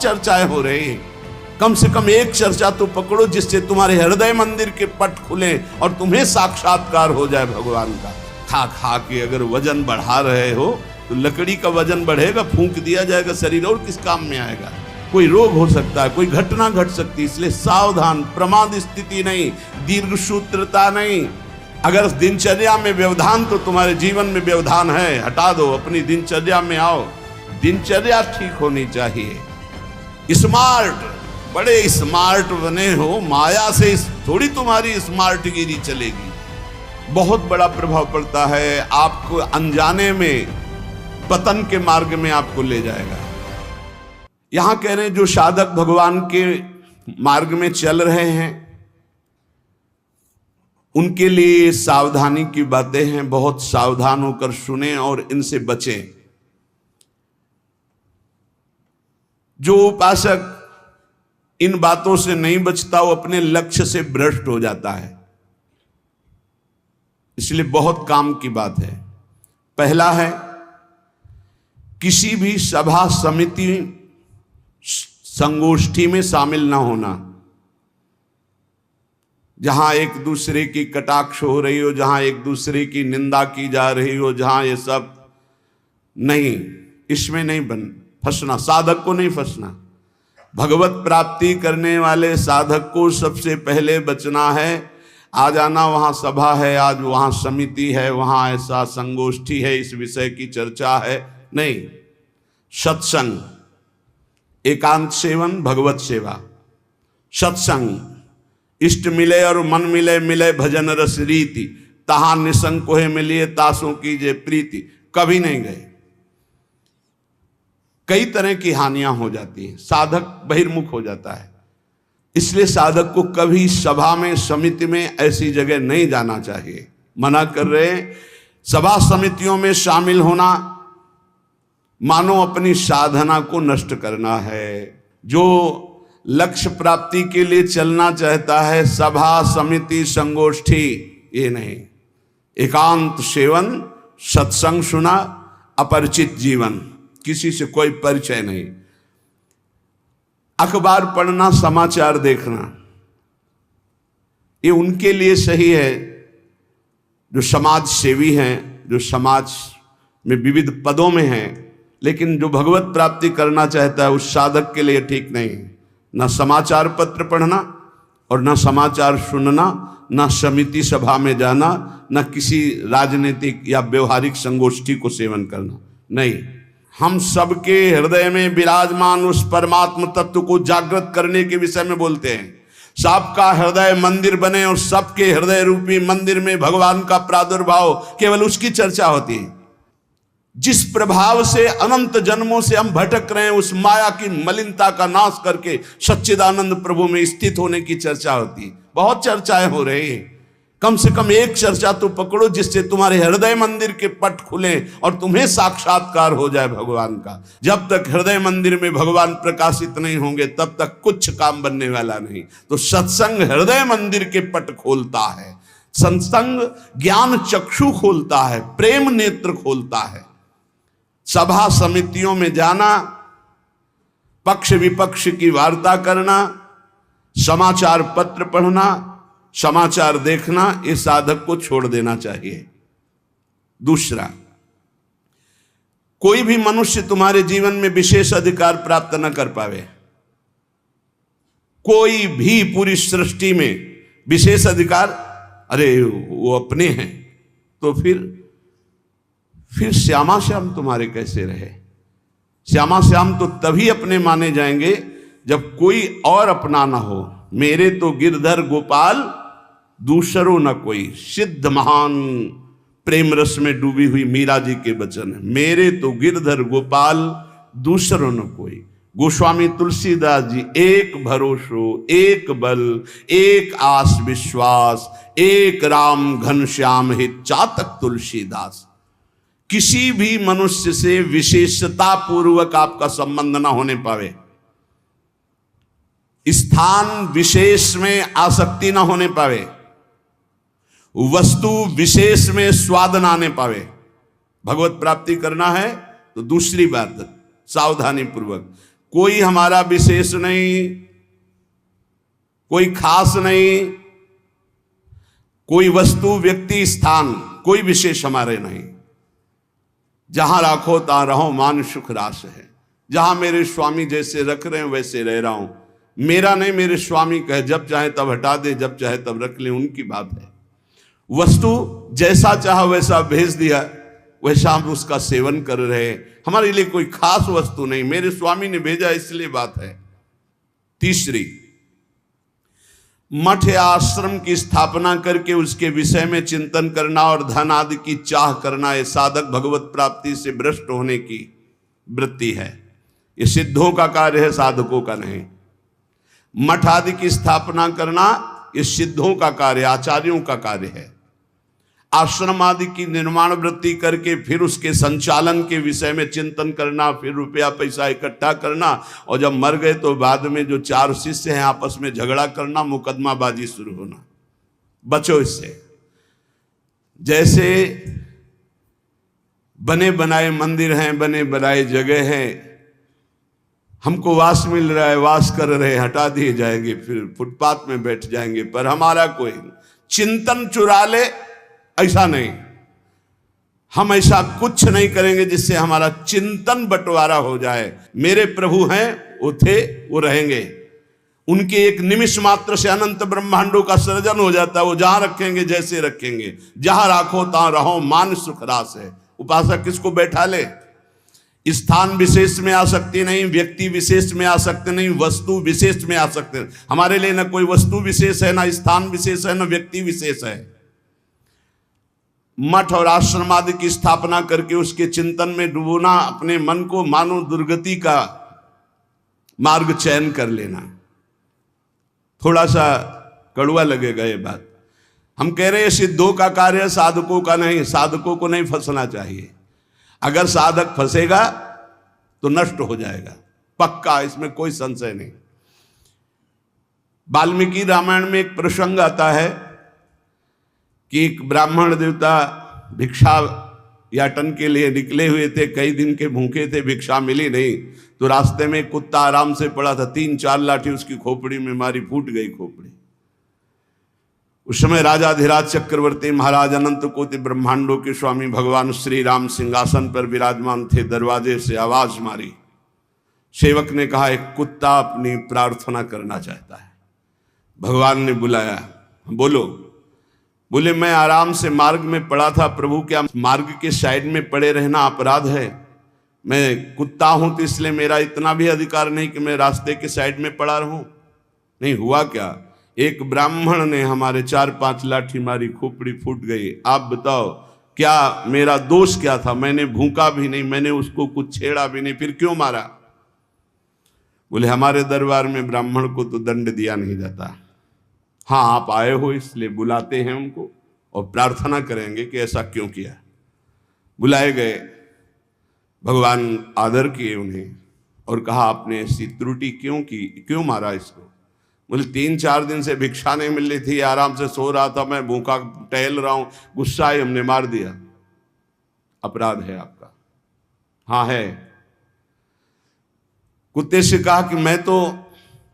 चर्चाएं हो रही हैं, कम से कम एक चर्चा तो पकड़ो जिससे तुम्हारे हृदय मंदिर के पट खुले और तुम्हें साक्षात्कार हो जाए भगवान का। खा खा के अगर वजन बढ़ा रहे हो तो लकड़ी का वजन बढ़ेगा, फूंक दिया जाएगा शरीर, और किस काम में आएगा। कोई रोग हो सकता है, कोई घटना घट सकती है, इसलिए सावधान। प्रमाद स्थिति नहीं, दीर्घ सूत्रता नहीं। अगर दिनचर्या में व्यवधान, तो तुम्हारे जीवन में व्यवधान है, हटा दो, अपनी दिनचर्या में आओ। दिनचर्या ठीक होनी चाहिए। स्मार्ट, बड़े स्मार्ट बने हो, माया से थोड़ी तुम्हारी स्मार्टगिरी चलेगी। बहुत बड़ा प्रभाव पड़ता है, आपको अनजाने में पतन के मार्ग में आपको ले जाएगा। यहां कह रहे हैं जो साधक भगवान के मार्ग में चल रहे हैं उनके लिए सावधानी की बातें हैं। बहुत सावधान होकर सुने और इनसे बचें। जो उपासक इन बातों से नहीं बचता वो अपने लक्ष्य से भ्रष्ट हो जाता है। इसलिए बहुत काम की बात है। पहला है, किसी भी सभा समिति संगोष्ठी में शामिल ना होना जहां एक दूसरे की कटाक्ष हो रही हो, जहां एक दूसरे की निंदा की जा रही हो, जहां ये सब नहीं, इसमें नहीं फंसना। साधक को नहीं फंसना। भगवत प्राप्ति करने वाले साधक को सबसे पहले बचना है। आ जाना, वहां सभा है, आज वहां समिति है, वहां ऐसा संगोष्ठी है, इस विषय की चर्चा है, नहीं। सत्संग, एकांत सेवन, भगवत सेवा, सत्संग, इष्ट मिले और मन मिले, मिले भजन रस रीति, तहां निसंग कोहे मिलिए, तासों कीजिए प्रीति। कभी नहीं गए। कई तरह की हानियां हो जाती हैं, साधक बहिर्मुख हो जाता है। इसलिए साधक को कभी सभा में, समिति में, ऐसी जगह नहीं जाना चाहिए। मना कर रहे हैं। सभा समितियों में शामिल होना मानो अपनी साधना को नष्ट करना है। जो लक्ष्य प्राप्ति के लिए चलना चाहता है, सभा समिति संगोष्ठी, ये नहीं। एकांत सेवन, सत्संग सुना, अपरिचित जीवन, किसी से कोई परिचय नहीं। अखबार पढ़ना, समाचार देखना, ये उनके लिए सही है जो समाज सेवी हैं, जो समाज में विविध पदों में हैं। लेकिन जो भगवत प्राप्ति करना चाहता है उस साधक के लिए ठीक नहीं। न समाचार पत्र पढ़ना और न समाचार सुनना, न समिति सभा में जाना, न किसी राजनीतिक या व्यवहारिक संगोष्ठी को सेवन करना, नहीं। हम सबके हृदय में विराजमान उस परमात्म तत्व को जागृत करने के विषय में बोलते हैं। सबका हृदय मंदिर बने और सबके हृदय रूपी मंदिर में भगवान का प्रादुर्भाव, केवल उसकी चर्चा होती है। जिस प्रभाव से अनंत जन्मों से हम भटक रहे हैं, उस माया की मलिनता का नाश करके सच्चिदानंद प्रभु में स्थित होने की चर्चा होती है। बहुत चर्चाएं हो रही हैं, कम से कम एक चर्चा तो पकड़ो जिससे तुम्हारे हृदय मंदिर के पट खुले और तुम्हें साक्षात्कार हो जाए भगवान का। जब तक हृदय मंदिर में भगवान प्रकाशित नहीं होंगे तब तक कुछ काम बनने वाला नहीं। तो सत्संग हृदय मंदिर के पट खोलता है, सत्संग ज्ञान चक्षु खोलता है, प्रेम नेत्र खोलता है। सभा समितियों में जाना, पक्ष विपक्ष की वार्ता करना, समाचार पत्र पढ़ना, समाचार देखना, ये साधक को छोड़ देना चाहिए। दूसरा, कोई भी मनुष्य तुम्हारे जीवन में विशेष अधिकार प्राप्त न कर पावे। कोई भी पूरी सृष्टि में विशेष अधिकार, अरे वो अपने हैं, तो फिर श्यामा श्याम तुम्हारे कैसे रहे? श्यामा श्याम तो तभी अपने माने जाएंगे जब कोई और अपना ना हो। मेरे तो गिरधर गोपाल दूसरो न कोई, सिद्ध महान प्रेम रस में डूबी हुई मीरा जी के वचन है। मेरे तो गिरधर गोपाल दूसरो न कोई। गोस्वामी तुलसीदास जी, एक भरोसो, एक बल, एक आस विश्वास, एक राम घनश्याम हित चातक तुलसीदास। किसी भी मनुष्य से विशेषता पूर्वक आपका संबंध ना होने पावे, स्थान विशेष में आसक्ति ना होने पावे, वस्तु विशेष में स्वाद ना आने पावे। भगवत प्राप्ति करना है तो दूसरी बात सावधानी पूर्वक, कोई हमारा विशेष नहीं, कोई खास नहीं, कोई वस्तु, व्यक्ति, स्थान, कोई विशेष हमारे नहीं। जहां राखो तहां रहो, मान सुख रास है। जहां मेरे स्वामी जैसे रख रहे हैं वैसे रह रहा हूं। मेरा नहीं, मेरे स्वामी कहे जब चाहे तब हटा दे, जब चाहे तब रख ले, उनकी बात है। वस्तु जैसा चाहा वैसा भेज दिया, वैसा हम उसका सेवन कर रहे हैं। हमारे लिए कोई खास वस्तु नहीं, मेरे स्वामी ने भेजा इसलिए बात है। तीसरी, मठ या आश्रम की स्थापना करके उसके विषय में चिंतन करना और धन आदि की चाह करना, यह साधक भगवत प्राप्ति से भ्रष्ट होने की वृत्ति है। ये सिद्धों का कार्य है, साधकों का नहीं। मठ आदि की स्थापना करना ये सिद्धों का कार्य, आचार्यों का कार्य है। आश्रम आदि की निर्माण वृत्ति करके फिर उसके संचालन के विषय में चिंतन करना, फिर रुपया पैसा इकट्ठा करना, और जब मर गए तो बाद में जो 4 शिष्य हैं आपस में झगड़ा करना, मुकदमाबाजी शुरू होना। बचो इससे। जैसे बने बनाए मंदिर हैं, बने बनाए जगह हैं, हमको वास मिल रहा है, वास कर रहे, हटा दिए जाएंगे, फिर फुटपाथ में बैठ जाएंगे, पर हमारा कोई चिंतन चुरा ले, ऐसा नहीं। हम ऐसा कुछ नहीं करेंगे जिससे हमारा चिंतन बंटवारा हो जाए। मेरे प्रभु हैं, वो थे, वो रहेंगे। उनके एक निमिष मात्र से अनंत ब्रह्मांडों का सृजन हो जाता है। वो जहां रखेंगे जैसे रखेंगे। जहां राखो तहां रहो, मान सुख रास है। उपासक किसको बैठा ले? स्थान विशेष में आ सकती नहीं, व्यक्ति विशेष में आ सकते नहीं, वस्तु विशेष में आ सकते। हमारे लिए ना कोई वस्तु विशेष है, ना स्थान विशेष है, ना व्यक्ति विशेष है। मठ और आश्रम आदि की स्थापना करके उसके चिंतन में डूबना, अपने मन को मानो दुर्गति का मार्ग चयन कर लेना। थोड़ा सा कड़वा लगेगा ये बात। हम कह रहे हैं सिद्धों का कार्य, साधकों का नहीं। साधकों को नहीं फंसना चाहिए। अगर साधक फंसेगा तो नष्ट हो जाएगा, पक्का, इसमें कोई संशय नहीं। वाल्मीकि रामायण में एक प्रसंग आता है कि एक ब्राह्मण देवता भिक्षा याटन के लिए निकले हुए थे, कई दिन के भूखे थे, भिक्षा मिली नहीं, तो रास्ते में कुत्ता आराम से पड़ा था, 3-4 लाठी उसकी खोपड़ी में मारी, फूट गई खोपड़ी। उस समय राजाधिराज चक्रवर्ती महाराज अनंत कोटि ब्रह्मांडों के स्वामी भगवान श्री राम सिंहासन पर विराजमान थे। दरवाजे से आवाज मारी, सेवक ने कहा एक कुत्ता अपनी प्रार्थना करना चाहता है। भगवान ने बुलाया, बोलो। बोले मैं आराम से मार्ग में पड़ा था प्रभु, क्या मार्ग के साइड में पड़े रहना अपराध है? मैं कुत्ता हूं तो इसलिए मेरा इतना भी अधिकार नहीं कि मैं रास्ते के साइड में पड़ा रहूं। नहीं हुआ क्या, एक ब्राह्मण ने हमारे 4-5 लाठी मारी, खोपड़ी फूट गई। आप बताओ क्या मेरा दोष क्या था? मैंने भूखा भी नहीं, मैंने उसको कुछ छेड़ा भी नहीं, फिर क्यों मारा? बोले हमारे दरबार में ब्राह्मण को तो दंड दिया नहीं जाता। हाँ आप आए हो इसलिए बुलाते हैं उनको और प्रार्थना करेंगे कि ऐसा क्यों किया। बुलाए गए, भगवान आदर किए उन्हें और कहा आपने ऐसी त्रुटि क्यों की, क्यों मारा इसको? बोले 3-4 दिन से भिक्षा नहीं मिल रही थी, आराम से सो रहा था, मैं भूखा टहल रहा हूं, गुस्सा आई, हमने मार दिया। अपराध है आपका? हाँ है। कुत्ते से कहा कि मैं तो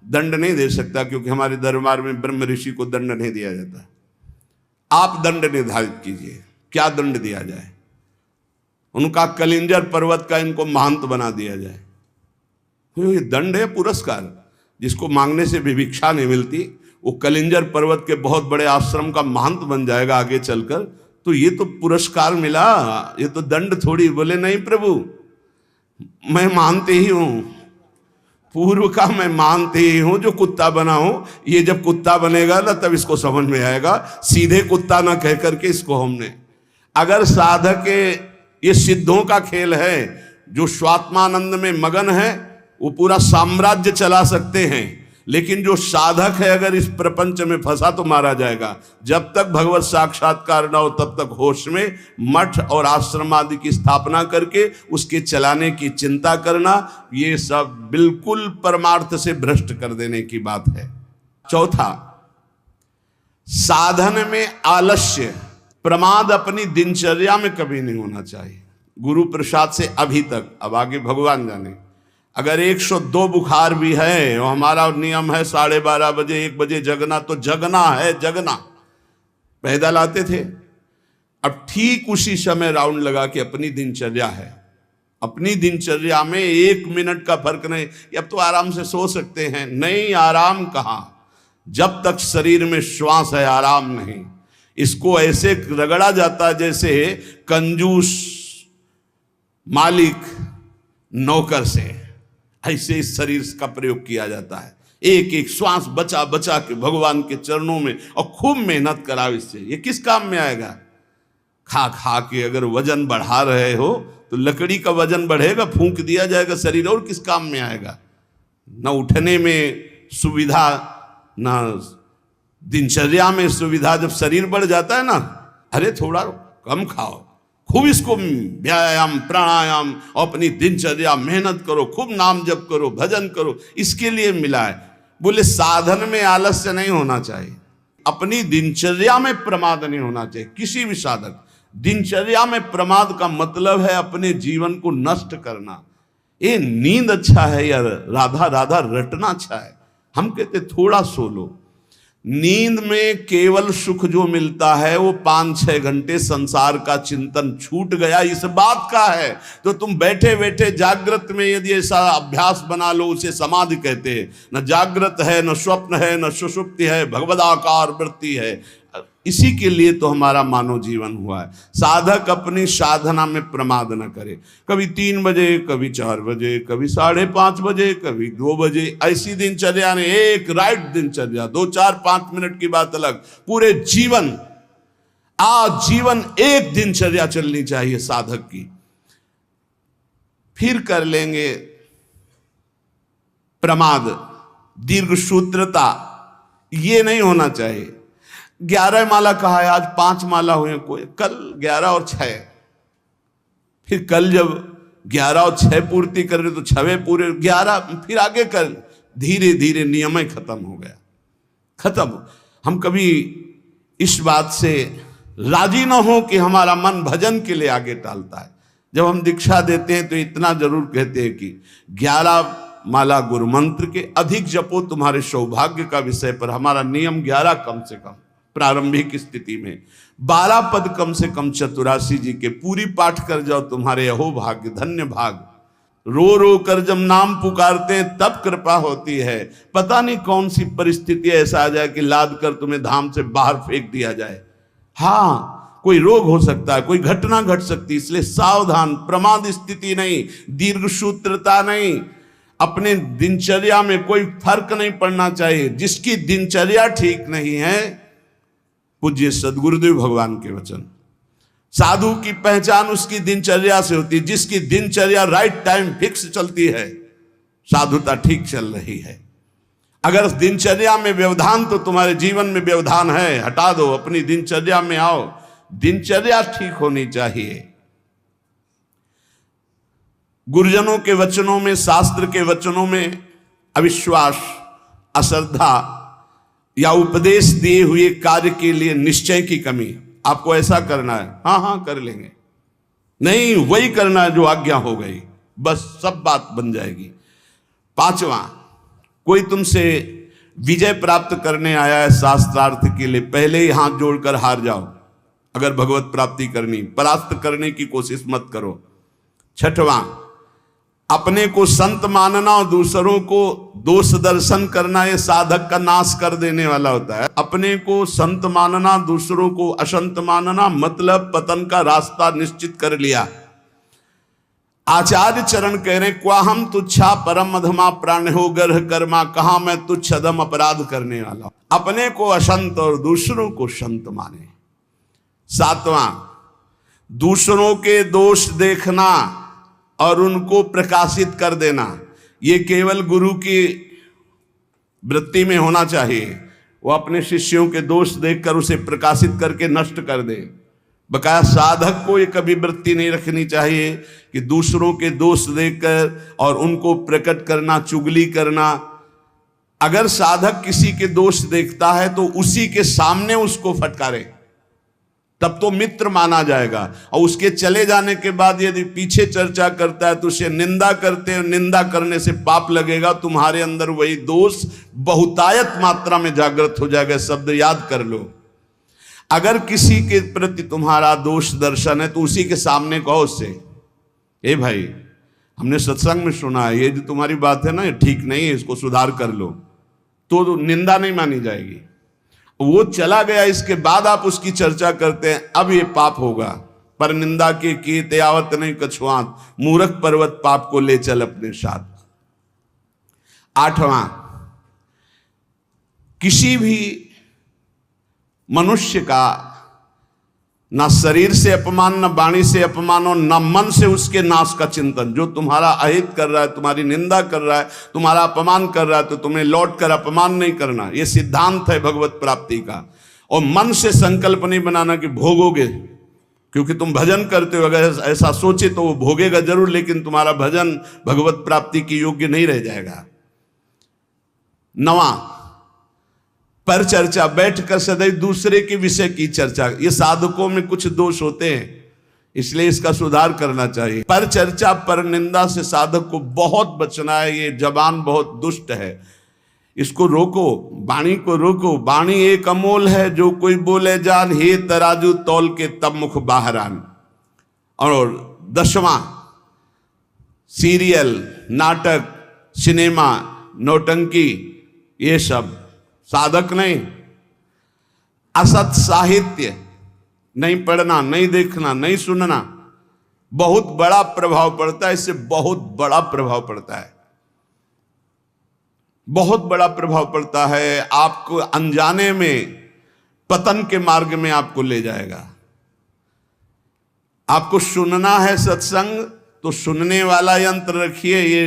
दंड नहीं दे सकता क्योंकि हमारे दरबार में ब्रह्म ऋषि को दंड नहीं दिया जाता, आप दंड निर्धारित कीजिए, क्या दंड दिया जाए? उनका कलिंजर पर्वत का इनको महंत बना दिया जाए। तो ये दंड है, पुरस्कार। जिसको मांगने से भी भिक्षा नहीं मिलती, वो कलिंजर पर्वत के बहुत बड़े आश्रम का महंत बन जाएगा आगे चलकर, तो ये तो पुरस्कार मिला, ये तो दंड थोड़ी। बोले नहीं प्रभु, मैं मानते ही हूं, पूर्व का मैं मानते ही हूं, जो कुत्ता बना हूं, ये जब कुत्ता बनेगा ना तब इसको समझ में आएगा। सीधे कुत्ता ना कह करके इसको हमने, अगर साधक ये सिद्धों का खेल है, जो स्वात्मानंद में मगन है वो पूरा साम्राज्य चला सकते हैं, लेकिन जो साधक है अगर इस प्रपंच में फंसा तो मारा जाएगा। जब तक भगवत साक्षात्कार न हो तब तक होश में मठ और आश्रम आदि की स्थापना करके उसके चलाने की चिंता करना, ये सब बिल्कुल परमार्थ से भ्रष्ट कर देने की बात है। चौथा, साधन में आलस्य, प्रमाद अपनी दिनचर्या में कभी नहीं होना चाहिए। गुरु प्रसाद से अभी तक, अब आगे भगवान जाने, अगर 102 बुखार भी है और हमारा नियम है 12:30 बजे 1 बजे जगना, तो जगना है, जगना। पैदल आते थे, अब ठीक उसी समय राउंड लगा के अपनी दिनचर्या है, अपनी दिनचर्या में 1 मिनट का फर्क नहीं। अब तो आराम से सो सकते हैं, नहीं, आराम कहाँ, जब तक शरीर में श्वास है आराम नहीं। इसको ऐसे रगड़ा जाता है जैसे कंजूस मालिक नौकर से, ऐसे इस शरीर का प्रयोग किया जाता है। एक एक श्वास बचा बचा के भगवान के चरणों में, और खूब मेहनत कराओ इससे। ये किस काम में आएगा? खा खा के अगर वजन बढ़ा रहे हो तो लकड़ी का वजन बढ़ेगा, फूंक दिया जाएगा शरीर, और किस काम में आएगा? न उठने में सुविधा, न दिनचर्या में सुविधा। जब शरीर बढ़ जाता है ना, अरे थोड़ा कम खाओ, खूब इसको व्यायाम प्राणायाम, अपनी दिनचर्या मेहनत करो, खूब नाम जप करो, भजन करो, इसके लिए मिला है। बोले साधन में आलस्य नहीं होना चाहिए, अपनी दिनचर्या में प्रमाद नहीं होना चाहिए। किसी भी साधक दिनचर्या में प्रमाद का मतलब है अपने जीवन को नष्ट करना। ये नींद अच्छा है यार, राधा राधा रटना अच्छा है, हम कहते थोड़ा सो लो। नींद में केवल सुख जो मिलता है वो 5-6 घंटे संसार का चिंतन छूट गया, इस बात का है। तो तुम बैठे बैठे जागृत में यदि ऐसा अभ्यास बना लो, उसे समाधि कहते हैं। न जागृत है, न स्वप्न है, न सुषुप्ति है, भगवदाकार वृत्ति है। इसी के लिए तो हमारा मानव जीवन हुआ है। साधक अपनी साधना में प्रमाद न करे। कभी 3 बजे, कभी 4 बजे, कभी 5:30 बजे, कभी 2 बजे, ऐसी दिनचर्या ने, एक राइट दिनचर्या, 2, 4, 5 मिनट की बात अलग, पूरे जीवन आजीवन एक दिनचर्या चलनी चाहिए साधक की। फिर कर लेंगे प्रमाद, दीर्घ सूत्रता, ये नहीं होना चाहिए। 11 माला कहा है, आज 5 माला हुए, कोई कल 11 और 6, फिर कल जब 11 और 6 पूर्ति कर रहे तो 6 पूरे, 11 फिर आगे कर, धीरे धीरे नियम ही खत्म हो गया, खत्म। हम कभी इस बात से राजी ना हो कि हमारा मन भजन के लिए आगे टालता है। जब हम दीक्षा देते हैं तो इतना जरूर कहते हैं कि 11 माला गुरु मंत्र के अधिक जपो तुम्हारे सौभाग्य का विषय पर। हमारा नियम 11 कम से कम प्रारंभिक स्थिति में, 12 पद कम से कम चतुरासी जी के पूरी पाठ कर जाओ, तुम्हारे अहो भाग्य, धन्य भाग। रो रो कर जब नाम पुकारते हैं तब कृपा होती है। पता नहीं कौन सी परिस्थिति ऐसा आ जाए कि लाद कर तुम्हें धाम से बाहर फेंक दिया जाए। हाँ, कोई रोग हो सकता है, कोई घटना घट सकती है, इसलिए सावधान, प्रमाद स्थिति नहीं, दीर्घ सूत्रता नहीं। अपने दिनचर्या में कोई फर्क नहीं पड़ना चाहिए। जिसकी दिनचर्या ठीक नहीं है, पूज्य सदगुरुदेव भगवान के वचन, साधु की पहचान उसकी दिनचर्या से होती है। जिसकी दिनचर्या राइट टाइम फिक्स चलती है, साधुता ठीक चल रही है। अगर दिनचर्या में व्यवधान, तो तुम्हारे जीवन में व्यवधान है, हटा दो, अपनी दिनचर्या में आओ। दिनचर्या ठीक होनी चाहिए। गुरुजनों के वचनों में, शास्त्र के वचनों में अविश्वास, अश्रद्धा या उपदेश दिए हुए कार्य के लिए निश्चय की कमी। आपको ऐसा करना है, हाँ हाँ कर लेंगे, नहीं वही करना है जो आज्ञा हो गई, बस सब बात बन जाएगी। 5वां, कोई तुमसे विजय प्राप्त करने आया है शास्त्रार्थ के लिए, पहले ही हाथ जोड़कर हार जाओ। अगर भगवत प्राप्ति करनी, परास्त करने की कोशिश मत करो। 6वां, अपने को संत मानना और दूसरों को दोष दर्शन करना, ये साधक का नाश कर देने वाला होता है। अपने को संत मानना, दूसरों को असंत मानना, मतलब पतन का रास्ता निश्चित कर लिया। आचार्य चरण कह रहे, क्वा हम तुच्छा परम अधमा प्राण हो गर्ह कर्मा, कहा मैं तुच्छ अधम अपराध करने वाला। अपने को असंत और दूसरों को संत माने। 7वां, दूसरों के दोष देखना और उनको प्रकाशित कर देना, ये केवल गुरु की वृत्ति में होना चाहिए। वो अपने शिष्यों के दोष देखकर उसे प्रकाशित करके नष्ट कर दे। बकाया साधक को ये कभी वृत्ति नहीं रखनी चाहिए कि दूसरों के दोष देखकर और उनको प्रकट करना, चुगली करना। अगर साधक किसी के दोष देखता है तो उसी के सामने उसको फटकारे, तब तो मित्र माना जाएगा। और उसके चले जाने के बाद यदि पीछे चर्चा करता है तो उसे निंदा करते हैं, निंदा करने से पाप लगेगा, तुम्हारे अंदर वही दोष बहुतायत मात्रा में जागृत हो जाएगा। शब्द याद कर लो। अगर किसी के प्रति तुम्हारा दोष दर्शन है तो उसी के सामने कहो उससे, ए भाई हमने सत्संग में सुना है, ये जो तुम्हारी बात है ना ये ठीक नहीं है, इसको सुधार कर लो, तो निंदा नहीं मानी जाएगी। वो चला गया, इसके बाद आप उसकी चर्चा करते हैं, अब ये पाप होगा। पर निंदा के कीते आवत नहीं कछुआत, मूर्ख पर्वत पाप को ले चल अपने साथ। 8वां, किसी भी मनुष्य का ना शरीर से अपमान, न वाणी से अपमान, और न मन से उसके नाश का चिंतन। जो तुम्हारा अहित कर रहा है, तुम्हारी निंदा कर रहा है, तुम्हारा अपमान कर रहा है, तो तुम्हें लौट कर अपमान नहीं करना। यह सिद्धांत है भगवत प्राप्ति का। और मन से संकल्प नहीं बनाना कि भोगोगे, क्योंकि तुम भजन करते हो, अगर ऐसा सोचे तो वो भोगेगा जरूर, लेकिन तुम्हारा भजन भगवत प्राप्ति के योग्य नहीं रह जाएगा। 9वां, पर चर्चा, बैठकर सदैव दूसरे के विषय की चर्चा। ये साधकों में कुछ दोष होते हैं, इसलिए इसका सुधार करना चाहिए। पर चर्चा, पर निंदा से साधक को बहुत बचना है। ये जबान बहुत दुष्ट है, इसको रोको, वाणी को रोको। वाणी एक अमोल है, जो कोई बोले जान, हे तराजू तौल के तब मुख बाहर आन। और 10वां, सीरियल, नाटक, सिनेमा, नौटंकी, ये सब साधक नहीं। असत साहित्य नहीं पढ़ना, नहीं देखना, नहीं सुनना, बहुत बड़ा प्रभाव पड़ता है। इससे बहुत बड़ा प्रभाव पड़ता है, बहुत बड़ा प्रभाव पड़ता है। आपको अनजाने में पतन के मार्ग में आपको ले जाएगा। आपको सुनना है सत्संग तो सुनने वाला यंत्र रखिए। ये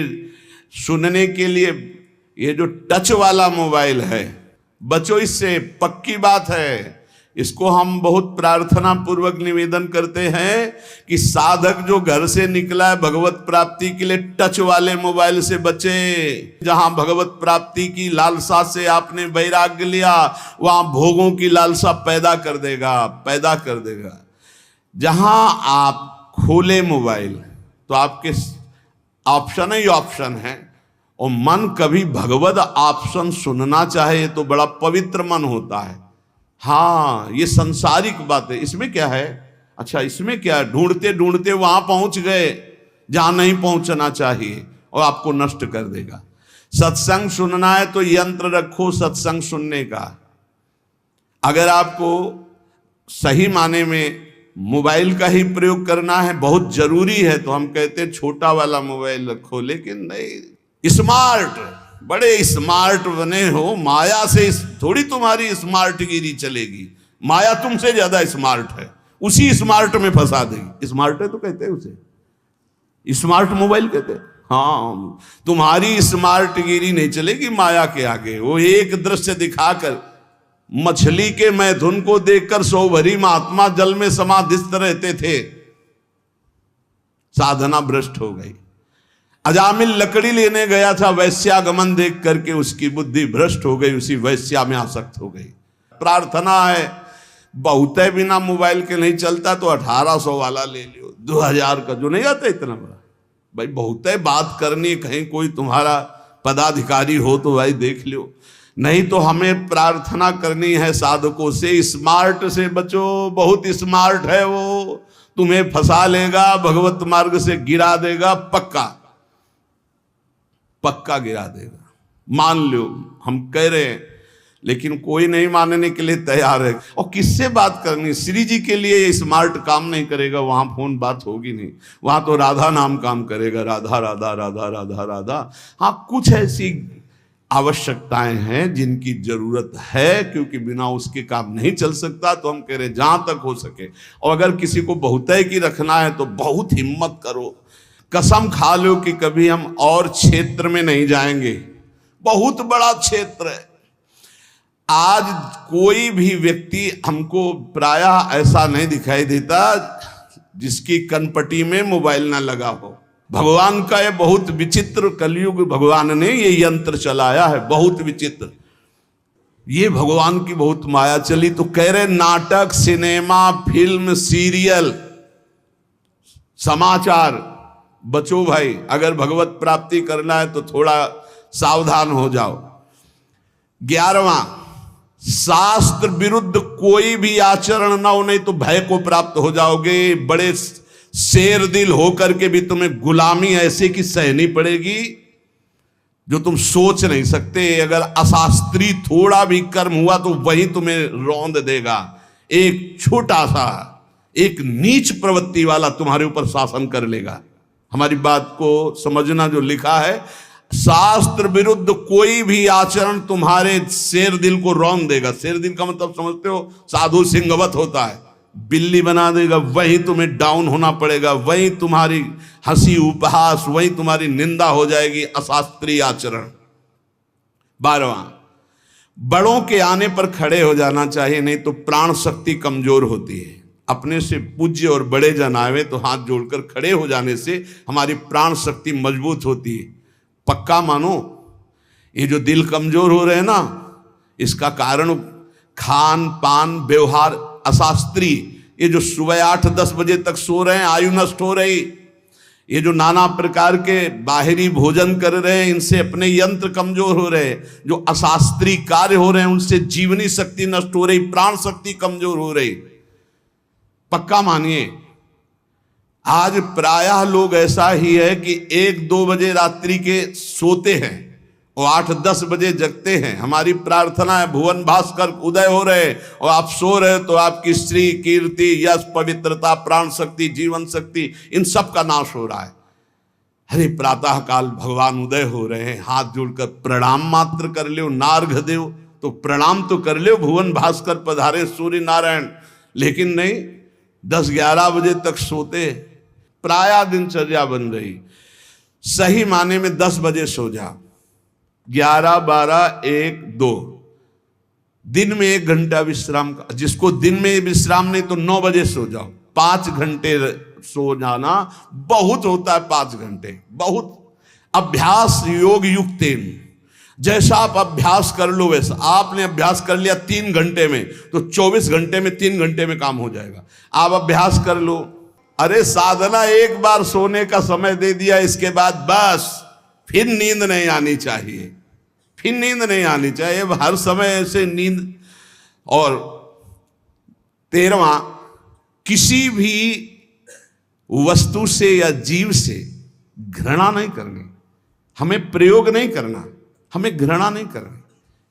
सुनने के लिए ये जो टच वाला मोबाइल है, बचो इससे, पक्की बात है। इसको हम बहुत प्रार्थना पूर्वक निवेदन करते हैं कि साधक जो घर से निकला है भगवत प्राप्ति के लिए, टच वाले मोबाइल से बचे। जहां भगवत प्राप्ति की लालसा से आपने वैराग्य लिया, वहां भोगों की लालसा पैदा कर देगा। जहां आप खोले मोबाइल तो आपके ऑप्शन ही ऑप्शन है, और मन कभी भगवत ऑप्शन सुनना चाहे तो बड़ा पवित्र मन होता है। हाँ, ये संसारिक बात है। इसमें क्या है? अच्छा, इसमें क्या है? ढूंढते ढूंढते वहां पहुंच गए जहां नहीं पहुंचना चाहिए, और आपको नष्ट कर देगा। सत्संग सुनना है तो यंत्र रखो सत्संग सुनने का। अगर आपको सही माने में मोबाइल का ही प्रयोग करना है, बहुत जरूरी है, तो हम कहते हैं छोटा वाला मोबाइल रखो। लेकिन नहीं, स्मार्ट, बड़े स्मार्ट बने हो, माया से थोड़ी तुम्हारी स्मार्ट गिरी चलेगी। माया तुमसे ज्यादा स्मार्ट है, उसी स्मार्ट में फंसा देगी। स्मार्ट है तो कहते हैं उसे स्मार्ट मोबाइल कहते हैं। हाँ, तुम्हारी स्मार्ट गिरी नहीं चलेगी माया के आगे। वो एक दृश्य दिखाकर, मछली के मैथुन को देखकर सौ भरी महात्मा जल में समाधिस्थ रहते थे, साधना भ्रष्ट हो गई। अजामिल लकड़ी लेने गया था, वैश्यागमन देख करके उसकी बुद्धि भ्रष्ट हो गई, उसी वैश्या में आसक्त हो गई। प्रार्थना है, बहुत बिना मोबाइल के नहीं चलता तो 1800 वाला ले लियो, 2000 का जो नहीं आता इतना बड़ा। भाई बहुत बात करनी, कहीं कोई तुम्हारा पदाधिकारी हो तो भाई देख लियो। नहीं तो हमें प्रार्थना करनी है साधकों से, स्मार्ट से बचो। बहुत स्मार्ट है वो, तुम्हें फंसा लेगा, भगवत मार्ग से गिरा देगा, पक्का गिरा देगा। मान लो हम कह रहे हैं, लेकिन कोई नहीं मानने के लिए तैयार है। और किससे बात करनी? श्री जी के लिए ये स्मार्ट काम नहीं करेगा, वहां फोन बात होगी नहीं, वहां तो राधा नाम काम करेगा, राधा राधा राधा राधा राधा। हाँ, कुछ ऐसी आवश्यकताएं हैं जिनकी जरूरत है, क्योंकि बिना उसके काम नहीं चल सकता। तो हम कह रहे जहां तक हो सके, और अगर किसी को बहुतय की रखना है तो बहुत हिम्मत करो, कसम खा लो कि कभी हम और क्षेत्र में नहीं जाएंगे। बहुत बड़ा क्षेत्र है। आज कोई भी व्यक्ति हमको प्रायः ऐसा नहीं दिखाई देता जिसकी कनपटी में मोबाइल ना लगा हो। भगवान का ये बहुत विचित्र कलयुग, भगवान ने ये यंत्र चलाया है, बहुत विचित्र। ये भगवान की बहुत माया चली। तो कह रहे नाटक, सिनेमा, फिल्म, सीरियल, समाचार, बचो भाई। अगर भगवत प्राप्ति करना है तो थोड़ा सावधान हो जाओ। 11वां, शास्त्र विरुद्ध कोई भी आचरण ना हो, नहीं तो भय को प्राप्त हो जाओगे। बड़े शेर दिल होकर के भी तुम्हें गुलामी ऐसे की सहनी पड़ेगी जो तुम सोच नहीं सकते। अगर अशास्त्री थोड़ा भी कर्म हुआ तो वही तुम्हें रौंद देगा। एक छोटा सा, एक नीच प्रवृत्ति वाला तुम्हारे ऊपर शासन कर लेगा। हमारी बात को समझना, जो लिखा है, शास्त्र विरुद्ध कोई भी आचरण तुम्हारे शेर दिल को रौंद देगा। शेर दिल का मतलब समझते हो, साधु सिंहवत होता है, बिल्ली बना देगा। वही तुम्हें डाउन होना पड़ेगा, वही तुम्हारी हंसी उपहास, वही तुम्हारी निंदा हो जाएगी, अशास्त्रीय आचरण। 12वां, बड़ों के आने पर खड़े हो जाना चाहिए, नहीं तो प्राण शक्ति कमजोर होती है। अपने से पूज्य और बड़े जन आवे तो हाथ जोड़कर खड़े हो जाने से हमारी प्राण शक्ति मजबूत होती है। पक्का मानो, ये जो दिल कमजोर हो रहे हैं ना, इसका कारण खान पान व्यवहार अशास्त्रीय, ये जो सुबह 8-10 बजे तक सो रहे हैं, आयु नष्ट हो रही, ये जो नाना प्रकार के बाहरी भोजन कर रहे हैं, इनसे अपने यंत्र कमजोर हो रहे हैं। जो अशास्त्रीय कार्य हो रहे हैं, उनसे जीवनी शक्ति नष्ट हो रही, प्राण शक्ति कमजोर हो रही। पक्का मानिए, आज प्रायः लोग ऐसा ही है कि 1-2 बजे रात्रि के सोते हैं और 8-10 बजे जगते हैं। हमारी प्रार्थना है भुवन भास्कर उदय हो रहे और आप सो रहे, तो आपकी श्री, कीर्ति, यश, पवित्रता, प्राण शक्ति, जीवन शक्ति, इन सब का नाश हो रहा है। अरे प्रातः काल भगवान उदय हो रहे हैं, हाथ जोड़कर प्रणाम मात्र कर लो। नार्घ देव तो प्रणाम तो कर लो, भुवन भास्कर पधारे सूर्य नारायण, लेकिन नहीं, 10-11 बजे तक सोते। प्रायः दिनचर्या बन रही। सही माने में 10 बजे सो जा, 11, 12, 1, 2, दिन में 1 घंटा विश्राम का। जिसको दिन में विश्राम नहीं तो 9 बजे सो जाओ। 5 घंटे सो जाना बहुत होता है, 5 घंटे बहुत। अभ्यास योग युक्तेन, जैसा आप अभ्यास कर लो वैसा। आपने अभ्यास कर लिया 3 घंटे में, तो 24 घंटे में 3 घंटे में काम हो जाएगा। आप अभ्यास कर लो। अरे साधना एक बार सोने का समय दे दिया, इसके बाद बस फिर नींद नहीं आनी चाहिए, फिर नींद नहीं आनी चाहिए, हर समय ऐसे नींद। और 13वां, किसी भी वस्तु से या जीव से घृणा नहीं करनी। हमें प्रयोग नहीं करना, हमें घृणा नहीं करनी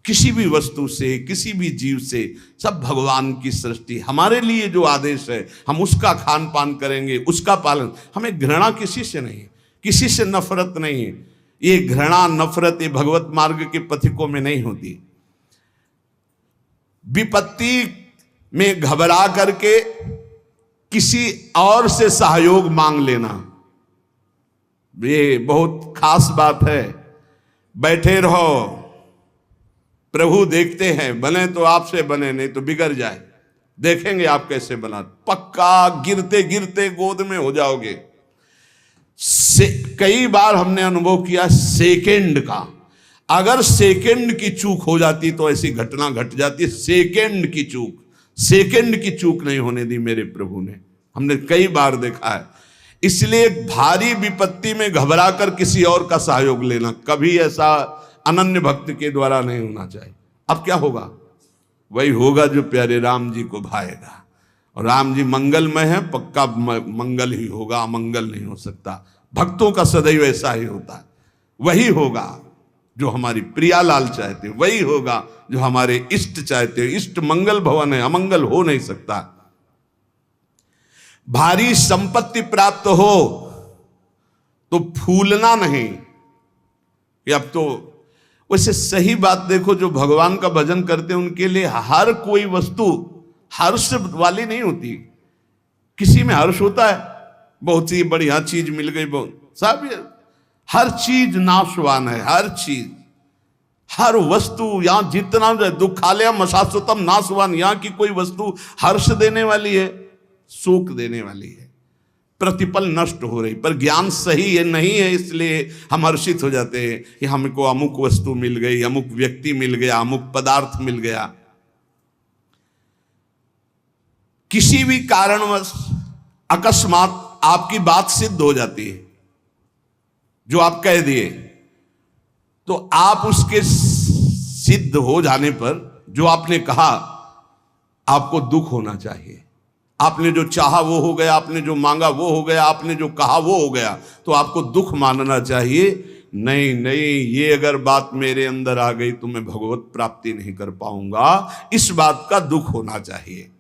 किसी भी वस्तु से, किसी भी जीव से। सब भगवान की सृष्टि, हमारे लिए जो आदेश है हम उसका खान पान करेंगे, उसका पालन। हमें घृणा किसी से नहीं, किसी से नफरत नहीं। ये घृणा नफरत ये भगवत मार्ग के पथिकों में नहीं होती। विपत्ति में घबरा करके किसी और से सहयोग मांग लेना, ये बहुत खास बात है। बैठे रहो, प्रभु देखते हैं, बने तो आपसे बने, नहीं तो बिगड़ जाए, देखेंगे आप कैसे बना। पक्का गिरते गिरते गोद में हो जाओगे। कई बार हमने अनुभव किया सेकंड का, अगर सेकंड की चूक हो जाती तो ऐसी घटना घट जाती है। सेकंड की चूक नहीं होने दी मेरे प्रभु ने, हमने कई बार देखा है। इसलिए भारी विपत्ति में घबरा कर किसी और का सहयोग लेना कभी ऐसा अनन्य भक्त के द्वारा नहीं होना चाहिए। अब क्या होगा? वही होगा जो प्यारे राम जी को भाएगा। और राम जी मंगलमय है, पक्का मंगल ही होगा, अमंगल नहीं हो सकता। भक्तों का सदैव ऐसा ही होता है। वही होगा जो हमारी प्रियालाल चाहते, वही होगा जो हमारे इष्ट चाहते। इष्ट मंगल भवन है, अमंगल हो नहीं सकता। भारी संपत्ति प्राप्त हो तो फूलना नहीं कि अब तो। वैसे सही बात देखो, जो भगवान का भजन करते हैं उनके लिए हर कोई वस्तु हर्ष वाली नहीं होती। किसी में हर्ष होता है, बहुत ही बढ़िया चीज मिल गई, बहुत सब, हर चीज नाशवान है। हर चीज, हर वस्तु, यहां जितना दुखालयम शाश्वतम नाशवान, यहां की कोई वस्तु हर्ष देने वाली है, सुख देने वाली है। प्रतिपल नष्ट हो रही, पर ज्ञान सही है नहीं है इसलिए हम हर्षित हो जाते हैं कि हमको अमुक वस्तु मिल गई, अमुक व्यक्ति मिल गया, अमुक पदार्थ मिल गया। किसी भी कारणवश अकस्मात आपकी बात सिद्ध हो जाती है, जो आप कह दिए, तो आप उसके सिद्ध हो जाने पर जो आपने कहा आपको दुख होना चाहिए। आपने जो चाहा वो हो गया, आपने जो मांगा वो हो गया, आपने जो कहा वो हो गया, तो आपको दुख मानना चाहिए। नहीं नहीं, ये अगर बात मेरे अंदर आ गई तो मैं भगवत प्राप्ति नहीं कर पाऊंगा, इस बात का दुख होना चाहिए।